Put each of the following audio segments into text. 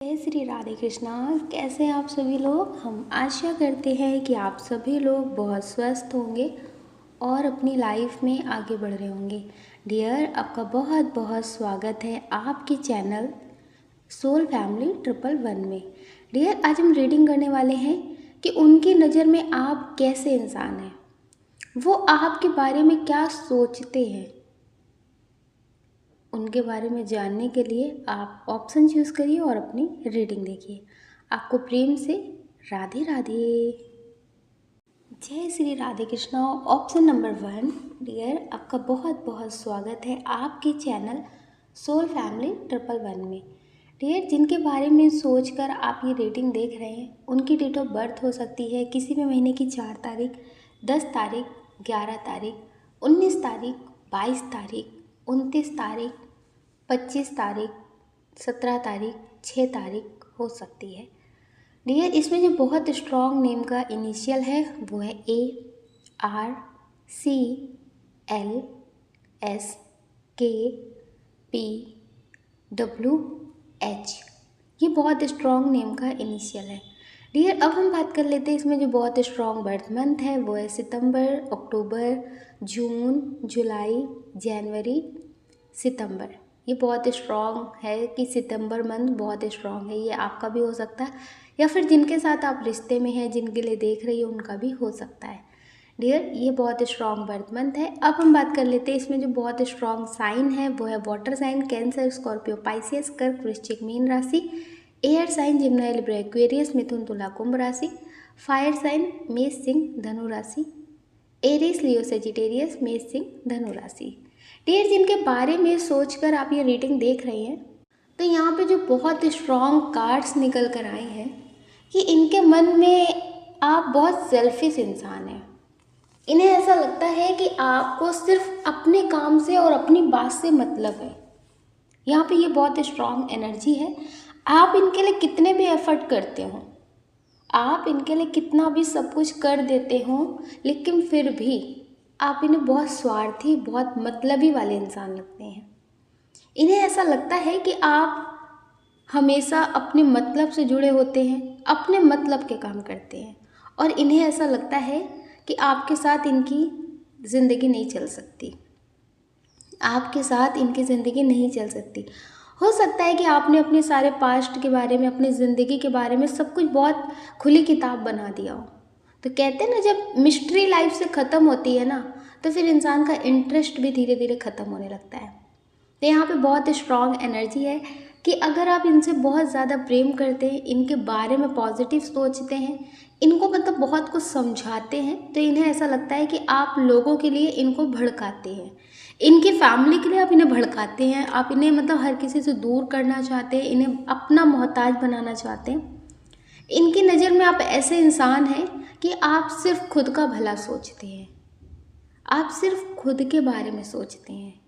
जय श्री राधे कृष्णा। कैसे हैं आप सभी लोग। हम आशा करते हैं कि आप सभी लोग बहुत स्वस्थ होंगे और अपनी लाइफ में आगे बढ़ रहे होंगे। डियर, आपका बहुत बहुत स्वागत है आपके चैनल सोल फैमिली 111 में। डियर, आज हम रीडिंग करने वाले हैं कि उनकी नज़र में आप कैसे इंसान हैं, वो आपके बारे में क्या सोचते हैं। उनके बारे में जानने के लिए आप ऑप्शन चूज़ करिए और अपनी रीडिंग देखिए। आपको प्रेम से राधे राधे। जय Shri Radhe Krishna. Option number 1, dear, आपका बहुत बहुत स्वागत है आपके चैनल सोल फैमिली 111 में। डियर, जिनके बारे में सोचकर आप ये रीडिंग देख रहे हैं, उनकी डेट ऑफ बर्थ हो सकती है किसी भी महीने की 4 तारीख, 10 तारीख, 11 तारीख, 19 तारीख, 22 तारीख, 29 तारीख, 25 तारीख, 17 तारीख, 6 तारीख हो सकती है। डियर, इसमें जो बहुत स्ट्रॉन्ग नेम का इनिशियल है वो है ARCLSKPWH। ये बहुत स्ट्रॉन्ग नेम का इनिशियल है। डियर, अब हम बात कर लेते हैं इसमें जो बहुत स्ट्रॉन्ग बर्थ मंथ है वो है सितंबर, अक्टूबर, जून, जुलाई, जनवरी, सितंबर। ये बहुत स्ट्रॉन्ग है कि सितंबर मंथ बहुत स्ट्रॉन्ग है। ये आपका भी हो सकता है या फिर जिनके साथ आप रिश्ते में हैं, जिनके लिए देख रही हो, उनका भी हो सकता है। डियर, ये बहुत स्ट्रॉन्ग बर्थ मंथ है। अब हम बात कर लेते हैं इसमें जो बहुत स्ट्रॉन्ग साइन है वो है water sign, Cancer, Scorpio, Pisces, कर्क, वृश्चिक, मीन राशि, air sign, Gemini, Libra, Aquarius, मिथुन, तुला, कुंभ राशि, फायर साइन, मेष, सिंह, धनु राशि, एरीज, लियो, सेजिटेरियस, मेष, सिंह, धनु राशि। डियर, जिनके बारे में सोचकर आप ये रीडिंग देख रहे हैं, तो यहाँ पे जो बहुत स्ट्रॉन्ग कार्ड्स निकल कर आए हैं कि इनके मन में आप बहुत सेल्फिश इंसान हैं। इन्हें ऐसा लगता है कि आपको सिर्फ अपने काम से और अपनी बात से मतलब है। यहाँ पे ये बहुत स्ट्रॉन्ग एनर्जी है। आप इनके लिए कितने भी एफर्ट करते हो, आप इनके लिए कितना भी सब कुछ कर देते हो, लेकिन फिर भी आप इन्हें बहुत स्वार्थी, बहुत मतलबी वाले इंसान लगते हैं। इन्हें ऐसा लगता है कि आप हमेशा अपने मतलब से जुड़े होते हैं, अपने मतलब के काम करते हैं, और इन्हें ऐसा लगता है कि आपके साथ इनकी ज़िंदगी नहीं चल सकती, आपके साथ इनकी ज़िंदगी नहीं चल सकती। हो सकता है कि आपने अपने सारे पास्ट के बारे में, अपनी ज़िंदगी के बारे में सब कुछ बहुत खुली किताब बना दिया हो। तो कहते हैं ना, जब मिस्ट्री लाइफ से ख़त्म होती है ना, तो फिर इंसान का इंटरेस्ट भी धीरे धीरे ख़त्म होने लगता है। तो यहाँ पे बहुत स्ट्रॉन्ग एनर्जी है कि अगर आप इनसे बहुत ज़्यादा प्रेम करते हैं, इनके बारे में पॉजिटिव सोचते हैं, इनको मतलब बहुत कुछ समझाते हैं, तो इन्हें ऐसा लगता है कि आप लोगों के लिए इनको भड़काते हैं, इनकी फैमिली के लिए आप इन्हें भड़काते हैं, आप इन्हें मतलब हर किसी से दूर करना चाहते हैं, इन्हें अपना मोहताज बनाना चाहते हैं। इनकी नज़र में आप ऐसे इंसान हैं कि आप सिर्फ खुद का भला सोचते हैं, आप सिर्फ खुद के बारे में सोचते हैं।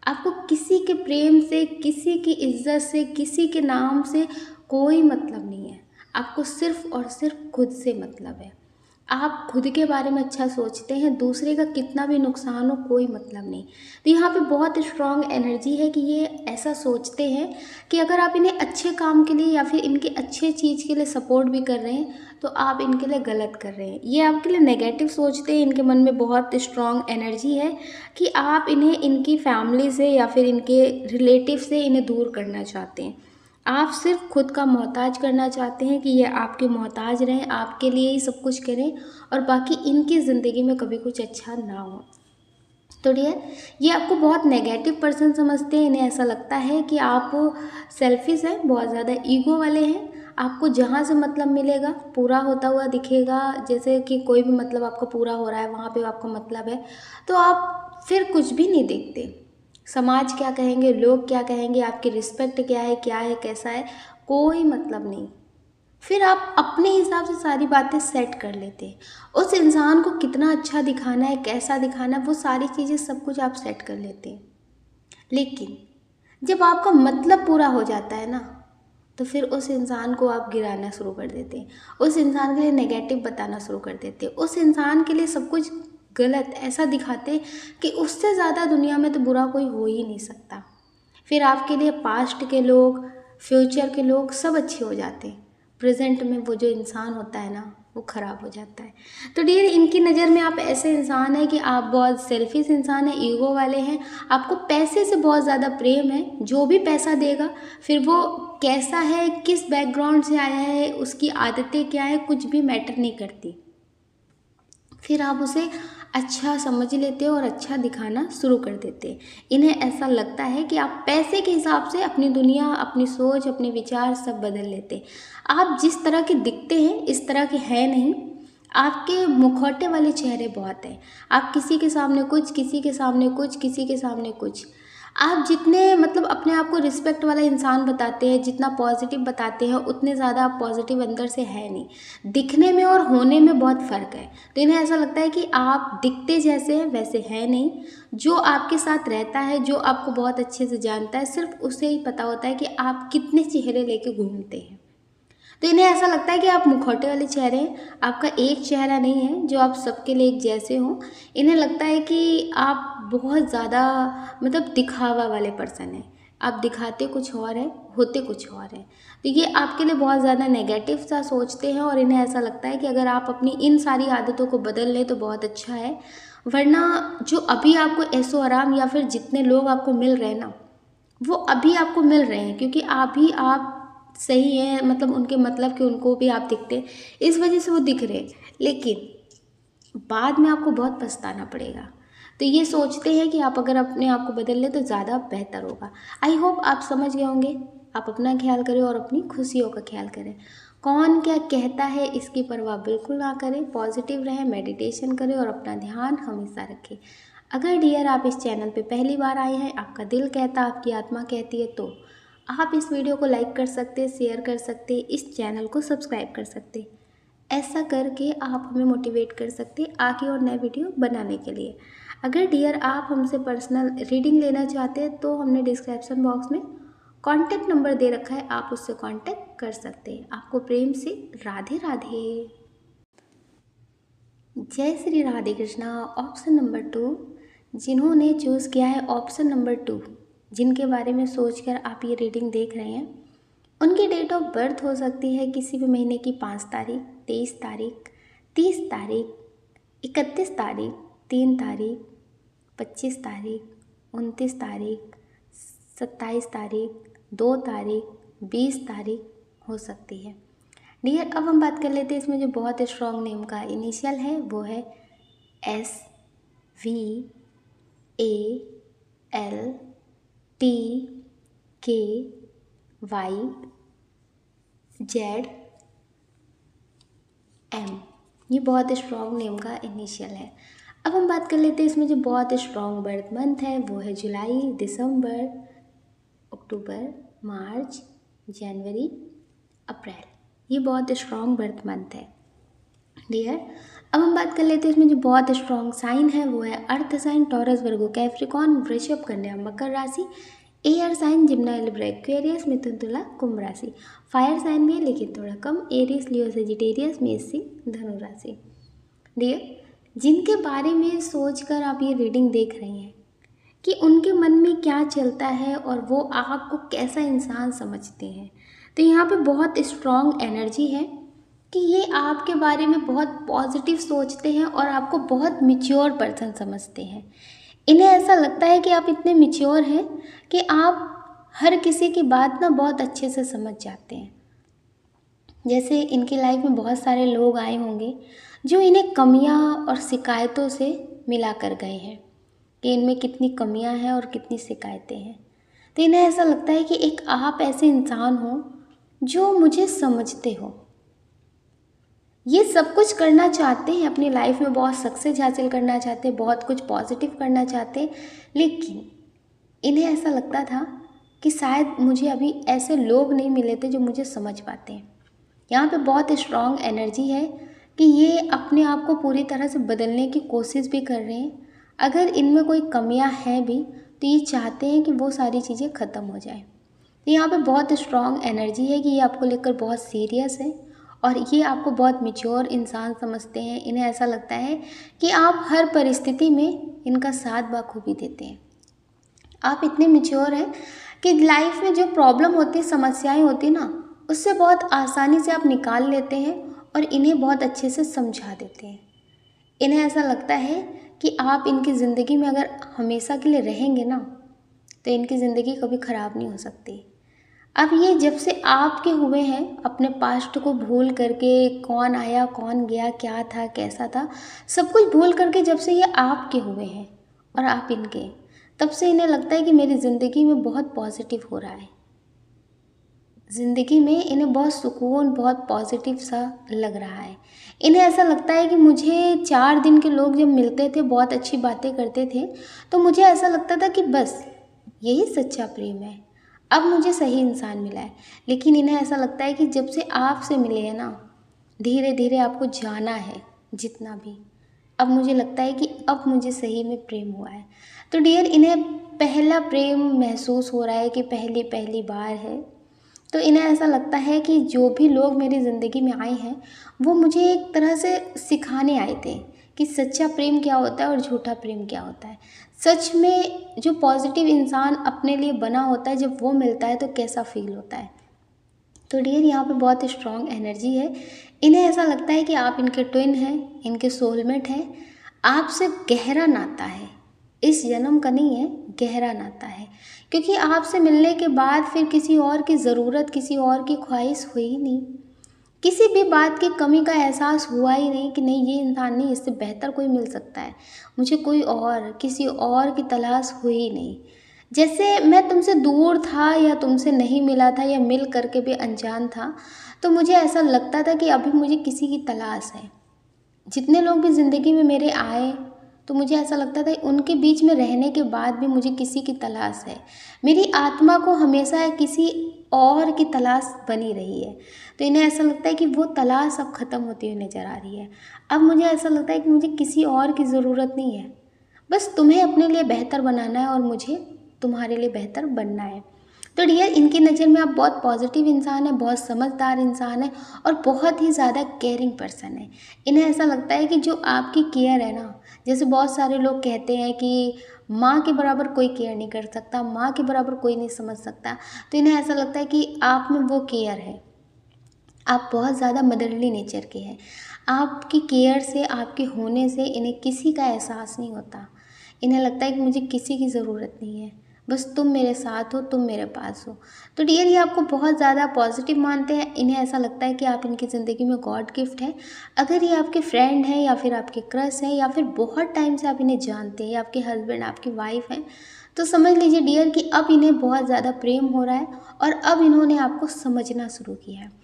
आपको किसी के प्रेम से, किसी की इज्जत से, किसी के नाम से कोई मतलब नहीं है। आपको सिर्फ और सिर्फ खुद से मतलब है। आप खुद के बारे में अच्छा सोचते हैं, दूसरे का कितना भी नुकसान हो कोई मतलब नहीं। तो यहाँ पे बहुत स्ट्रॉन्ग एनर्जी है कि ये ऐसा सोचते हैं कि अगर आप इन्हें अच्छे काम के लिए या फिर इनके अच्छे चीज़ के लिए सपोर्ट भी कर रहे हैं, तो आप इनके लिए गलत कर रहे हैं। ये आपके लिए नेगेटिव सोचते हैं। इनके मन में बहुत स्ट्रॉन्ग एनर्जी है कि आप इन्हें इनकी फैमिली से या फिर इनके रिलेटिव से इन्हें दूर करना चाहते हैं। आप सिर्फ खुद का मोहताज करना चाहते हैं कि ये आपके मोहताज रहें, आपके लिए ही सब कुछ करें, और बाकी इनकी ज़िंदगी में कभी कुछ अच्छा ना हो। तो डियर, ये आपको बहुत नेगेटिव पर्सन समझते हैं। इन्हें ऐसा लगता है कि आप सेल्फिश हैं, बहुत ज़्यादा ईगो वाले हैं। आपको जहाँ से मतलब मिलेगा, पूरा होता हुआ दिखेगा, जैसे कि कोई भी मतलब आपका पूरा हो रहा है, वहाँ पे आपका मतलब है, तो आप फिर कुछ भी नहीं देखते। समाज क्या कहेंगे, लोग क्या कहेंगे, आपकी रिस्पेक्ट क्या है, कैसा है, कोई मतलब नहीं। फिर आप अपने हिसाब से सारी बातें सेट कर लेते हैं। उस इंसान को कितना अच्छा दिखाना है, कैसा दिखाना है, वो सारी चीज़ें सब कुछ आप सेट कर लेते हैं। लेकिन जब आपका मतलब पूरा हो जाता है ना, तो फिर उस इंसान को आप गिराना शुरू कर देते हैं, उस इंसान के लिए नेगेटिव बताना शुरू कर देते हैं, उस इंसान के लिए सब कुछ गलत ऐसा दिखाते कि उससे ज़्यादा दुनिया में तो बुरा कोई हो ही नहीं सकता। फिर आपके लिए पास्ट के लोग, फ्यूचर के लोग सब अच्छे हो जाते हैं, प्रेजेंट में वो जो इंसान होता है ना वो ख़राब हो जाता है। तो डियर, इनकी नज़र में आप ऐसे इंसान हैं कि आप बहुत सेल्फिश इंसान हैं, ईगो वाले हैं, आपको पैसे से बहुत ज़्यादा प्रेम है। जो भी पैसा देगा, फिर वो कैसा है, किस बैकग्राउंड से आया है, उसकी आदतें क्या है, कुछ भी मैटर नहीं करती, फिर आप उसे अच्छा समझ लेते हो और अच्छा दिखाना शुरू कर देते हैं। इन्हें ऐसा लगता है कि आप पैसे के हिसाब से अपनी दुनिया, अपनी सोच, अपने विचार सब बदल लेते हैं। आप जिस तरह के दिखते हैं इस तरह के हैं नहीं। आपके मुखौटे वाले चेहरे बहुत हैं। आप किसी के सामने कुछ, किसी के सामने कुछ, किसी के सामने कुछ। आप जितने मतलब अपने आप को रिस्पेक्ट वाला इंसान बताते हैं, जितना पॉजिटिव बताते हैं, उतने ज़्यादा आप पॉजिटिव अंदर से है नहीं। दिखने में और होने में बहुत फ़र्क है। तो इन्हें ऐसा लगता है कि आप दिखते जैसे हैं वैसे है नहीं। जो आपके साथ रहता है, जो आपको बहुत अच्छे से जानता है, सिर्फ उसे ही पता होता है कि आप कितने चेहरे लेके घूमते हैं। तो इन्हें ऐसा लगता है कि आप मुखौटे वाले चेहरे हैं, आपका एक चेहरा नहीं है जो आप सबके लिए एक जैसे हों। इन्हें लगता है कि आप बहुत ज़्यादा मतलब दिखावा वाले पर्सन हैं। आप दिखाते कुछ और है, होते कुछ और है। तो ये आपके लिए बहुत ज़्यादा नेगेटिव सा सोचते हैं और इन्हें ऐसा लगता है कि अगर आप अपनी इन सारी आदतों को बदल लें तो बहुत अच्छा है। वरना जो अभी आपको ऐशो आराम या फिर जितने लोग आपको मिल रहे हैं ना, वो अभी आपको मिल रहे हैं क्योंकि आप सही हैं, मतलब उनके मतलब कि उनको भी आप दिखते हैं, इस वजह से वो दिख रहे हैं। लेकिन बाद में आपको बहुत पछताना पड़ेगा। तो ये सोचते हैं कि आप अगर अपने आप को बदल लें तो ज़्यादा बेहतर होगा। आई होप आप समझ गए होंगे। आप अपना ख्याल करें और अपनी खुशियों का ख्याल करें। कौन क्या कहता है इसकी परवाह बिल्कुल ना करें, पॉजिटिव रहें, मेडिटेशन करें और अपना ध्यान हमेशा रखें। अगर डियर आप इस चैनल पे पहली बार आए हैं, आपका दिल कहता, आपकी आत्मा कहती है, तो आप इस वीडियो को लाइक कर सकते हैं, शेयर कर सकते हैं, इस चैनल को सब्सक्राइब कर सकते हैं। ऐसा करके आप हमें मोटिवेट कर सकते हैं आगे और नए वीडियो बनाने के लिए। अगर डियर आप हमसे पर्सनल रीडिंग लेना चाहते हैं तो हमने डिस्क्रिप्शन बॉक्स में कॉन्टैक्ट नंबर दे रखा है, आप उससे कॉन्टैक्ट कर सकते हैं। आपको प्रेम से राधे राधे। जय श्री राधे कृष्णा। ऑप्शन नंबर 2, जिन्होंने चूज़ किया है ऑप्शन नंबर 2, जिनके बारे में सोचकर आप ये रीडिंग देख रहे हैं, उनकी डेट ऑफ बर्थ हो सकती है किसी भी महीने की 5 तारीख, 23 तारीख, 30 तारीख, 31 तारीख, 3 तारीख, 25 तारीख, 29 तारीख, 27 तारीख, 2 तारीख, 20 तारीख हो सकती है। डियर, अब हम बात कर लेते हैं इसमें जो बहुत स्ट्रॉन्ग नेम का इनिशियल है वो है SVALTKYZM। ये बहुत स्ट्रॉन्ग नेम का इनिशियल है। अब हम बात कर लेते हैं इसमें जो बहुत स्ट्रॉन्ग बर्थ मंथ है वो है जुलाई, दिसंबर, अक्टूबर, मार्च, जनवरी, अप्रैल। ये बहुत स्ट्रॉन्ग बर्थ मंथ है। डियर, अब हम बात कर लेते हैं इसमें जो बहुत स्ट्रॉन्ग साइन है वो है अर्थ साइन, टॉरस, वर्गो, कैप्रिकॉर्न, वृषभ, कन्या, मकर राशि, एयर साइन, जिम्ना, लिब्रा, एक्वेरियस, मिथुन, तुला, कुंभ राशि। फायर साइन भी है लेकिन थोड़ा कम, एरिस, लियो, सेजिटेरियस, मेष, सिंह, धनु राशि। डियर, जिनके बारे में सोचकर आप ये रीडिंग देख रही हैं कि उनके मन में क्या चलता है और वो आपको कैसा इंसान समझते हैं, तो यहाँ पे बहुत स्ट्रॉन्ग एनर्जी है कि ये आपके बारे में बहुत पॉजिटिव सोचते हैं और आपको बहुत मैच्योर पर्सन समझते हैं। इन्हें ऐसा लगता है कि आप इतने मैच्योर हैं कि आप हर किसी की बात ना बहुत अच्छे से समझ जाते हैं। जैसे इनकी लाइफ में बहुत सारे लोग आए होंगे जो इन्हें कमियां और शिकायतों से मिला कर गए हैं कि इनमें कितनी कमियां हैं और कितनी शिकायतें हैं। तो इन्हें ऐसा लगता है कि एक आप ऐसे इंसान हो जो मुझे समझते हो। ये सब कुछ करना चाहते हैं अपनी लाइफ में, बहुत सक्सेस हासिल करना चाहते हैं, बहुत कुछ पॉजिटिव करना चाहते हैं, लेकिन इन्हें ऐसा लगता था कि शायद मुझे अभी ऐसे लोग नहीं मिले थे जो मुझे समझ पाते हैं। यहाँ पे बहुत स्ट्रॉन्ग एनर्जी है कि ये अपने आप को पूरी तरह से बदलने की कोशिश भी कर रहे हैं। अगर इनमें कोई कमियां हैं भी तो ये चाहते हैं कि वो सारी चीज़ें ख़त्म हो जाए। तो यहाँ पे बहुत स्ट्रॉन्ग एनर्जी है कि ये आपको लेकर बहुत सीरियस है और ये आपको बहुत मैच्योर इंसान समझते हैं। इन्हें ऐसा लगता है कि आप हर परिस्थिति में इनका साथ बखूबी देते हैं। आप इतने मैच्योर हैं कि लाइफ में जो प्रॉब्लम होती है, समस्याएं होती है ना, उससे बहुत आसानी से आप निकाल लेते हैं और इन्हें बहुत अच्छे से समझा देते हैं। इन्हें ऐसा लगता है कि आप इनकी ज़िंदगी में अगर हमेशा के लिए रहेंगे ना, तो इनकी ज़िंदगी कभी ख़राब नहीं हो सकती। अब ये जब से आपके हुए हैं, अपने पास्ट को भूल करके, कौन आया कौन गया, क्या था कैसा था, सब कुछ भूल करके जब से ये आपके हुए हैं और आप इनके, तब से इन्हें लगता है कि मेरी ज़िंदगी में बहुत पॉजिटिव हो रहा है। ज़िंदगी में इन्हें बहुत सुकून, बहुत पॉजिटिव सा लग रहा है। इन्हें ऐसा लगता है कि मुझे 4 दिन के लोग जब मिलते थे, बहुत अच्छी बातें करते थे, तो मुझे ऐसा लगता था कि बस यही सच्चा प्रेम है, अब मुझे सही इंसान मिला है। लेकिन इन्हें ऐसा लगता है कि जब से आपसे मिले हैं ना, धीरे धीरे आपको जाना है जितना भी, अब मुझे लगता है कि अब मुझे सही में प्रेम हुआ है। तो डियर, इन्हें पहला प्रेम महसूस हो रहा है कि पहली पहली बार है। तो इन्हें ऐसा लगता है कि जो भी लोग मेरी ज़िंदगी में आए हैं, वो मुझे एक तरह से सिखाने आए थे कि सच्चा प्रेम क्या होता है और झूठा प्रेम क्या होता है। सच में जो पॉजिटिव इंसान अपने लिए बना होता है, जब वो मिलता है तो कैसा फील होता है। तो डियर, यहाँ पे बहुत स्ट्रॉन्ग एनर्जी है। इन्हें ऐसा लगता है कि आप इनके ट्विन हैं, इनके सोलमेट हैं, आपसे गहरा नाता है, इस जन्म का नहीं है, गहरा नाता है। क्योंकि आपसे मिलने के बाद फिर किसी और की ज़रूरत, किसी और की ख्वाहिश हुई ही नहीं, किसी भी बात की कमी का एहसास हुआ ही नहीं कि नहीं ये इंसान नहीं, इससे बेहतर कोई मिल सकता है, मुझे कोई और, किसी और की तलाश हुई ही नहीं। जैसे मैं तुमसे दूर था या तुमसे नहीं मिला था या मिल करके भी अनजान था, तो मुझे ऐसा लगता था कि अभी मुझे किसी की तलाश है। जितने लोग भी ज़िंदगी में मेरे आए, तो मुझे ऐसा लगता था उनके बीच में रहने के बाद भी मुझे किसी की तलाश है। मेरी आत्मा को हमेशा किसी और की तलाश बनी रही है। तो इन्हें ऐसा लगता है कि वो तलाश अब ख़त्म होती हुई नज़र आ रही है। अब मुझे ऐसा लगता है कि मुझे किसी और की ज़रूरत नहीं है, बस तुम्हें अपने लिए बेहतर बनाना है और मुझे तुम्हारे लिए बेहतर बनना है। तो डियर, इनकी नज़र में आप बहुत पॉजिटिव इंसान है, बहुत समझदार इंसान है और बहुत ही ज़्यादा केयरिंग पर्सन है। इन्हें ऐसा लगता है कि जो आपकी केयर है ना, जैसे बहुत सारे लोग कहते हैं कि माँ के बराबर कोई केयर नहीं कर सकता, माँ के बराबर कोई नहीं समझ सकता, तो इन्हें ऐसा लगता है कि आप में वो केयर है। आप बहुत ज़्यादा मदरली नेचर के हैं। आपकी केयर से, आपके होने से इन्हें किसी का एहसास नहीं होता। इन्हें लगता है कि मुझे किसी की ज़रूरत नहीं है, बस तुम मेरे साथ हो, तुम मेरे पास हो। तो डियर, ये आपको बहुत ज़्यादा पॉजिटिव मानते हैं। इन्हें ऐसा लगता है कि आप इनकी ज़िंदगी में गॉड गिफ्ट है। अगर ये आपके फ्रेंड हैं या फिर आपके क्रश हैं या फिर बहुत टाइम से आप इन्हें जानते हैं, या आपके हस्बैंड, आपकी वाइफ हैं, तो समझ लीजिए डियर कि अब इन्हें बहुत ज़्यादा प्रेम हो रहा है और अब इन्होंने आपको समझना शुरू किया है।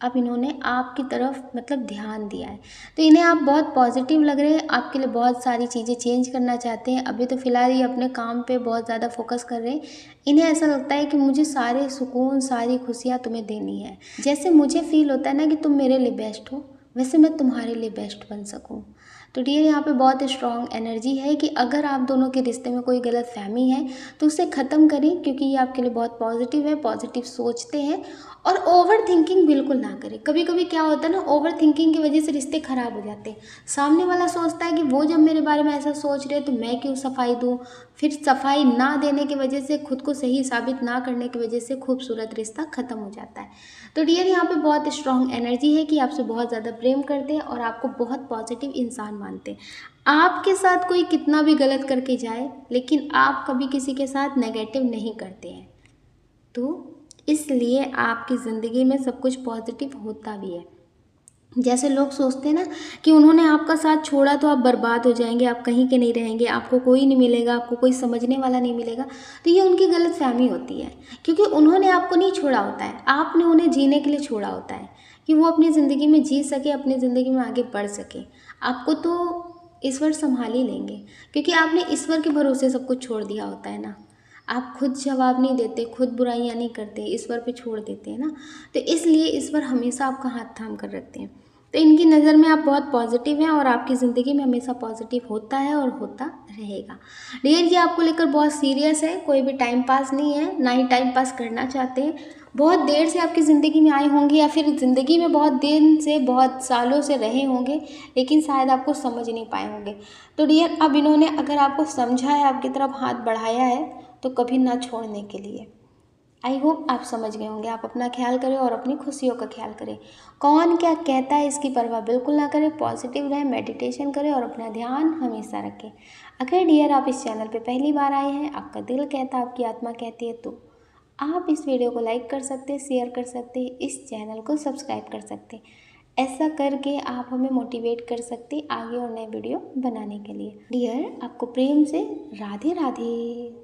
अब इन्होंने आपकी तरफ मतलब ध्यान दिया है। तो इन्हें आप बहुत पॉजिटिव लग रहे हैं, आपके लिए बहुत सारी चीज़ें चेंज करना चाहते हैं। अभी तो फ़िलहाल ये अपने काम पे बहुत ज़्यादा फोकस कर रहे हैं। इन्हें ऐसा लगता है कि मुझे सारे सुकून, सारी खुशियाँ तुम्हें देनी है। जैसे मुझे फ़ील होता है ना कि तुम मेरे लिए बेस्ट हो, वैसे मैं तुम्हारे लिए बेस्ट बन सकूँ। तो डियर, यहाँ पे बहुत स्ट्रॉन्ग एनर्जी है कि अगर आप दोनों के रिश्ते में कोई गलतफहमी है तो उसे ख़त्म करें, क्योंकि ये आपके लिए बहुत पॉजिटिव है, पॉजिटिव सोचते हैं। और ओवर थिंकिंग बिल्कुल ना करें। कभी कभी क्या होता है ना, ओवर थिंकिंग की वजह से रिश्ते ख़राब हो जाते हैं। सामने वाला सोचता है कि वो जब मेरे बारे में ऐसा सोच रहे तो मैं क्यों सफाई दूँ, फिर सफाई ना देने की वजह से, खुद को सही साबित ना करने की वजह से खूबसूरत रिश्ता ख़त्म हो जाता है। तो डियर, यहाँ पे बहुत स्ट्रॉन्ग एनर्जी है कि आपसे बहुत ज़्यादा प्रेम करते हैं और आपको बहुत पॉजिटिव इंसान मानते हैं। आपके साथ कोई कितना भी गलत करके जाए, लेकिन आप कभी किसी के साथ नेगेटिव नहीं करते हैं। तो इसलिए आपकी ज़िंदगी में सब कुछ पॉजिटिव होता भी है। जैसे लोग सोचते हैं ना कि उन्होंने आपका साथ छोड़ा तो आप बर्बाद हो जाएंगे, आप कहीं के नहीं रहेंगे, आपको कोई नहीं मिलेगा, आपको कोई समझने वाला नहीं मिलेगा, तो ये उनकी गलतफहमी होती है। क्योंकि उन्होंने आपको नहीं छोड़ा होता है, आपने उन्हें जीने के लिए छोड़ा होता है कि वो अपनी ज़िंदगी में जी सके, अपनी ज़िंदगी में आगे बढ़ सके। आपको तो ईश्वर संभाल ही लेंगे, क्योंकि आपने ईश्वर के भरोसे सब कुछ छोड़ दिया होता है ना। आप खुद जवाब नहीं देते, खुद बुराइयां नहीं करते, ईश्वर पे छोड़ देते हैं ना। तो इसलिए ईश्वर हमेशा आपका हाथ थाम कर रखते हैं। तो इनकी नज़र में आप बहुत पॉजिटिव हैं और आपकी ज़िंदगी में हमेशा पॉजिटिव होता है और होता रहेगा। डियर, ये आपको लेकर बहुत सीरियस है, कोई भी टाइम पास नहीं है, ना ही टाइम पास करना चाहते हैं। बहुत देर से आपकी ज़िंदगी में आए होंगे या फिर ज़िंदगी में बहुत दिन से, बहुत सालों से रहे होंगे, लेकिन शायद आपको समझ नहीं पाए होंगे। तो डियर, अब इन्होंने अगर आपको समझा है, आपकी तरफ हाथ बढ़ाया है, तो कभी ना छोड़ने के लिए। आई होप आप समझ गए होंगे। आप अपना ख्याल करें और अपनी खुशियों का ख्याल करें। कौन क्या कहता है इसकी परवाह बिल्कुल ना करें, पॉजिटिव रहें, मेडिटेशन करें और अपना ध्यान हमेशा रखें। अगर डियर आप इस चैनल पे पहली बार आए हैं, आपका दिल कहता है, आपकी आत्मा कहती है, तो आप इस वीडियो को लाइक कर सकते हैं, शेयर कर सकते हैं, इस चैनल को सब्सक्राइब कर सकते हैं। ऐसा करके आप हमें मोटिवेट कर सकते हैं आगे और नए वीडियो बनाने के लिए। डियर आपको प्रेम से राधे राधे।